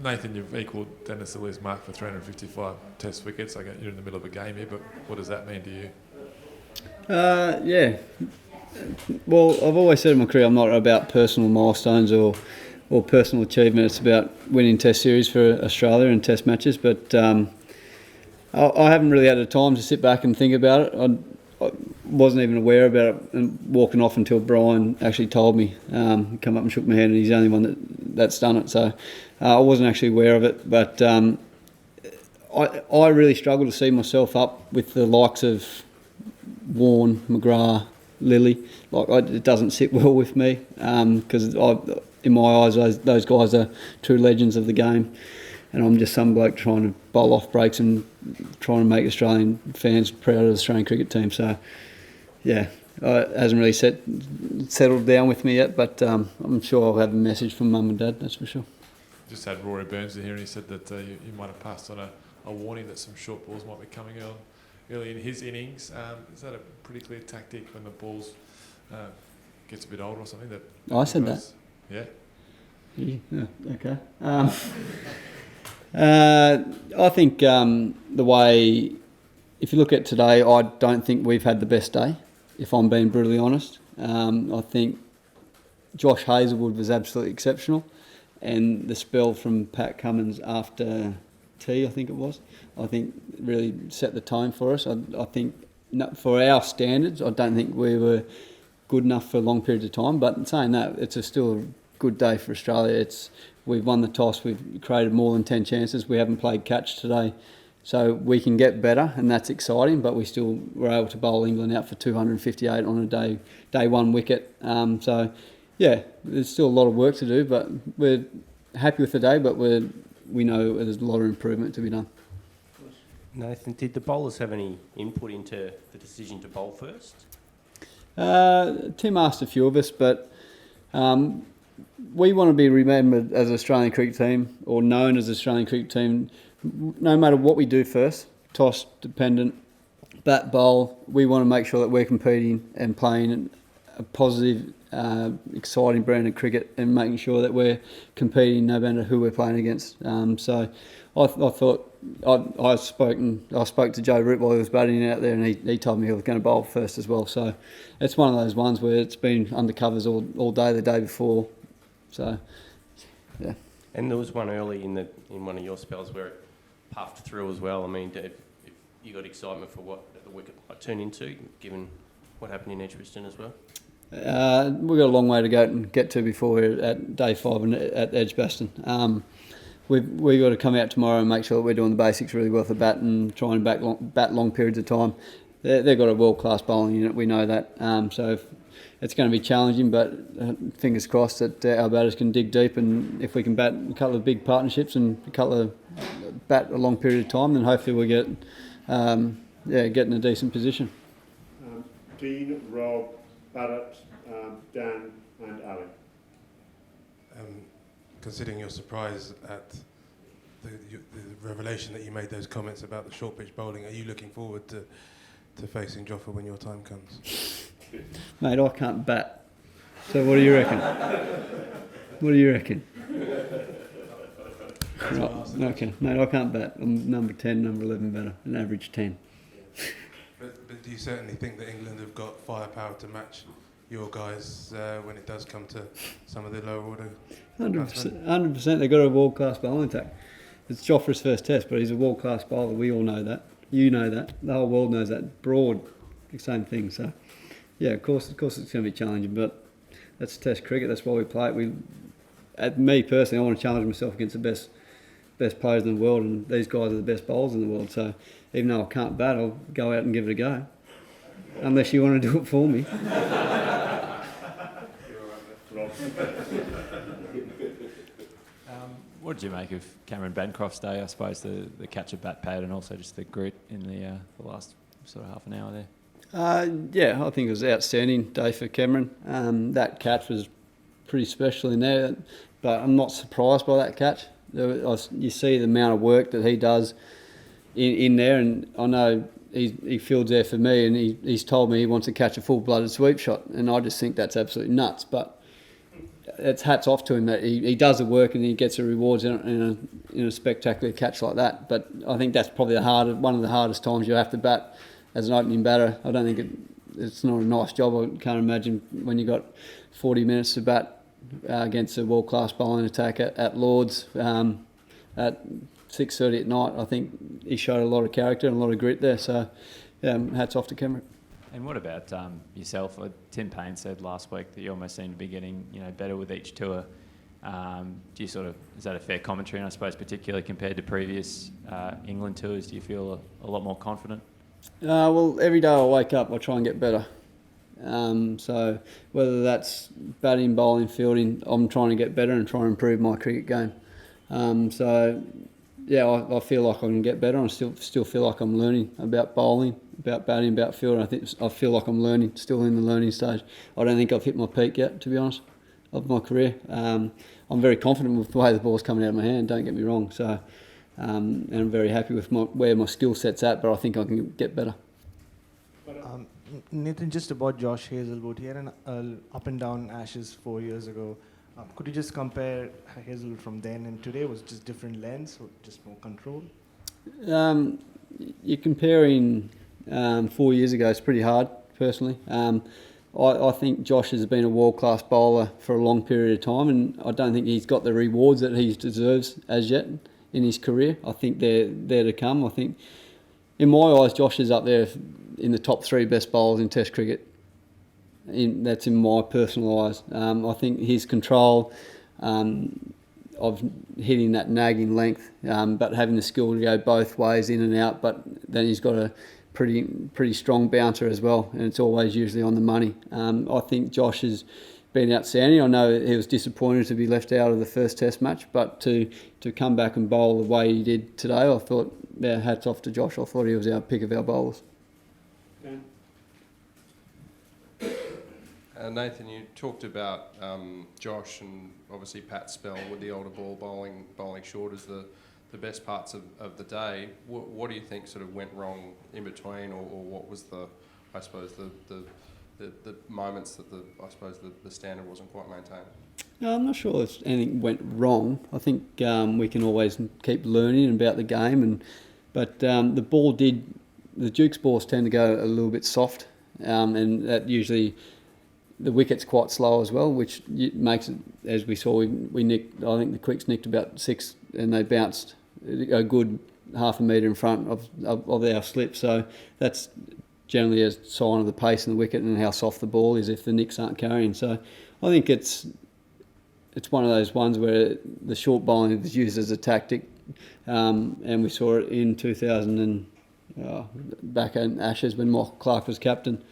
Nathan, you've equalled Dennis Lillee's mark for 355 Test wickets. I get you're in the middle of a game here, but what does that mean to you? Yeah. Well, I've always said in my career I'm not about personal milestones or personal achievement. It's about winning Test series for Australia and Test matches. But I haven't really had the time to sit back and think about it. I wasn't even aware about it and walking off until Brian actually told me. Come up and shook my hand, and he's the only one that's done it. So I wasn't actually aware of it. But I really struggle to see myself up with the likes of Warne, McGrath, Lillee. It doesn't sit well with me because in my eyes those guys are true legends of the game, and I'm just some bloke trying to bowl off breaks and trying to make Australian fans proud of the Australian cricket team. So yeah, it hasn't really settled down with me yet, but I'm sure I'll have a message from Mum and Dad, that's for sure. Just had Rory Burns in here, and he said that you might have passed on a warning that some short balls might be coming early in his innings. Is that a pretty clear tactic when the balls gets a bit older or something? I said that. Yeah. Yeah, okay. I think the way, if you look at today, I don't think we've had the best day, if I'm being brutally honest. I think Josh Hazlewood was absolutely exceptional, and the spell from Pat Cummins after tea, I think it was, I think really set the tone for us. I think for our standards, I don't think we were good enough for long periods of time, but in saying that, it's still a good day for Australia. We've won the toss, we've created more than 10 chances, we haven't played catch today, so we can get better, and that's exciting, but we still were able to bowl England out for 258 on a day one wicket. So yeah, there's still a lot of work to do, but we're happy with the day, but we know there's a lot of improvement to be done. Nathan, did the bowlers have any input into the decision to bowl first? Tim asked a few of us, but we want to be remembered as an Australian cricket team, or known as the Australian cricket team, no matter what we do first, toss, dependent, bat, bowl. We want to make sure that we're competing and playing a positive, exciting brand of cricket, and making sure that we're competing no matter who we're playing against. So I thought I spoke to Joe Root while he was batting out there, and he told me he was going to bowl first as well. So it's one of those ones where it's been undercovers all day the day before. So yeah. And there was one early in one of your spells where it puffed through as well. I mean, if you got excitement for what the wicket might turn into, given what happened in Edgbaston as well? We've got a long way to go and get to before we're at day 5 at Edgbaston. We've got to come out tomorrow and make sure that we're doing the basics really well for bat and try and bat long periods of time. They've got a world-class bowling unit, we know that. So it's going to be challenging, but fingers crossed that our batters can dig deep, and if we can bat a couple of big partnerships and bat a long period of time, then hopefully we'll get in a decent position. Dean, Rob, Barrett, Dan and Ali. Considering your surprise at the revelation that you made those comments about the short pitch bowling, are you looking forward to facing Joffa when your time comes? Mate, I can't bat. So what do you reckon? What do you reckon? Right, okay, mate, I can't bat. I'm number 10, number 11 batter, an average 10. But do you certainly think that England have got firepower to match your guys when it does come to some of the lower order? 100%. They've got a world-class bowling attack. It's Jofra's first test, but he's a world-class bowler. We all know that. You know that. The whole world knows that. Broad, same thing. So, yeah, of course it's going to be challenging, but that's Test cricket. That's why we play it. Me personally, I want to challenge myself against the best players in the world, and these guys are the best bowlers in the world. So, even though I can't bat, I'll go out and give it a go. Unless you want to do it for me. What did you make of Cameron Bancroft's day? I suppose the catch of bat pad and also just the grit in the last sort of half an hour there. Yeah, I think it was an outstanding day for Cameron. That catch was pretty special in there, but I'm not surprised by that catch. You see the amount of work that he does in there, and I know he fields there for me, and he's told me he wants to catch a full-blooded sweep shot, and I just think that's absolutely nuts. But it's hats off to him that he does the work and he gets the rewards in a spectacular catch like that. But I think that's probably one of the hardest times you have to bat as an opening batter. I don't think it's not a nice job. I can't imagine when you got 40 minutes to bat against a world-class bowling attack at Lords at 6:30 at night. I think he showed a lot of character and a lot of grit there. So hats off to Cameron. And what about yourself? Tim Payne said last week that you almost seem to be getting better with each tour. Do you is that a fair commentary? And I suppose particularly compared to previous England tours, do you feel a lot more confident? Well, every day I wake up, I try and get better. So whether that's batting, bowling, fielding, I'm trying to get better and try and improve my cricket game. I feel like I can get better. I still feel like I'm learning about bowling, about batting, about fielding. I feel like I'm learning, still in the learning stage. I don't think I've hit my peak yet, to be honest, of my career. I'm very confident with the way the ball's coming out of my hand, don't get me wrong. So, and I'm very happy with where my skill set's at, but I think I can get better. Nathan, just about Josh Hazelwood, he had an up and down Ashes 4 years ago. Could you just compare Hazelwood from then and today? Was it just different lens or just more control? You're comparing 4 years ago, it's pretty hard, personally. I think Josh has been a world-class bowler for a long period of time, and I don't think he's got the rewards that he deserves as yet in his career. I think they're to come. I think, in my eyes, Josh is up there in the top 3 best bowlers in Test cricket. That's in my personal eyes. I think his control of hitting that nagging length, but having the skill to go both ways in and out, but then he's got a pretty strong bouncer as well, and it's always usually on the money. I think Josh has been outstanding. I know he was disappointed to be left out of the first Test match, but to come back and bowl the way he did today, I thought, hats off to Josh. I thought he was our pick of our bowlers. Nathan, you talked about Josh and obviously Pat's spell with the older ball bowling short as the best parts of the day. What do you think sort of went wrong in between, or what was the moments that the standard wasn't quite maintained? No, I'm not sure if anything went wrong. I think we can always keep learning about the game, but the Duke's balls tend to go a little bit soft, and that usually. The wicket's quite slow as well, which makes it, as we saw, we nicked. I think the quicks nicked about 6, and they bounced a good half a metre in front of our slip. So that's generally a sign of the pace in the wicket and how soft the ball is if the nicks aren't carrying. So I think it's one of those ones where the short bowling is used as a tactic, and we saw it in 2000 and back in Ashes when Mark Clark was captain.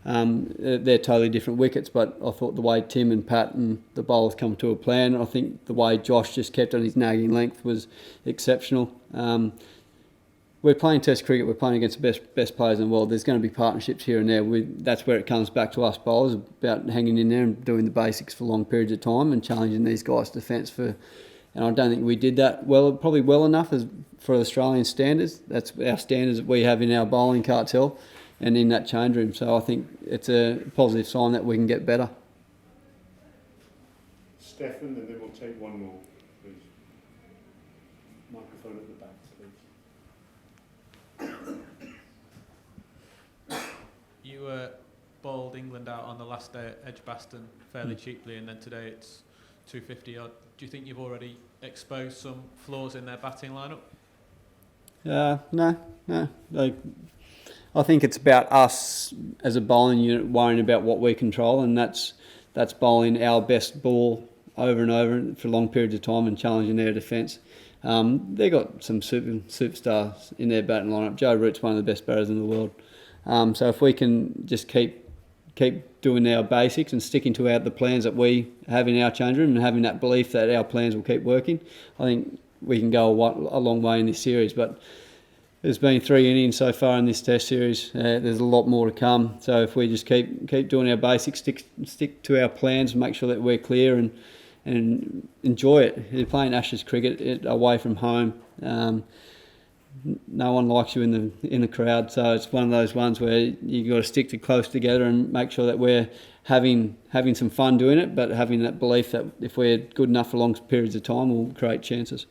They're totally different wickets, but I thought the way Tim and Pat and the bowlers come to a plan, I think the way Josh just kept on his nagging length was exceptional. We're playing Test cricket, we're playing against the best players in the world. There's going to be partnerships here and there. That's where it comes back to us bowlers, about hanging in there and doing the basics for long periods of time and challenging these guys' defence and I don't think we did that probably well enough for Australian standards. That's our standards that we have in our bowling cartel and in that change room. So I think it's a positive sign that we can get better. Stefan, and then we'll take one more, please. Microphone at the back, please. You bowled England out on the last day at Edgbaston fairly cheaply, and then today it's 250 odd. Do you think you've already exposed some flaws in their batting lineup? No. I think it's about us as a bowling unit worrying about what we control, and that's bowling our best ball over and over for long periods of time and challenging their defence. They've got some superstars in their batting lineup. Joe Root's one of the best batters in the world. So if we can just keep doing our basics and sticking to the plans that we have in our change room and having that belief that our plans will keep working, I think we can go a long way in this series. But there's been 3 innings so far in this Test series. There's a lot more to come. So if we just keep doing our basics, stick to our plans, make sure that we're clear and enjoy it. You're playing Ashes cricket away from home. no one likes you in the crowd. So it's one of those ones where you got to stick close together and make sure that we're having some fun doing it, but having that belief that if we're good enough for long periods of time, we'll create chances.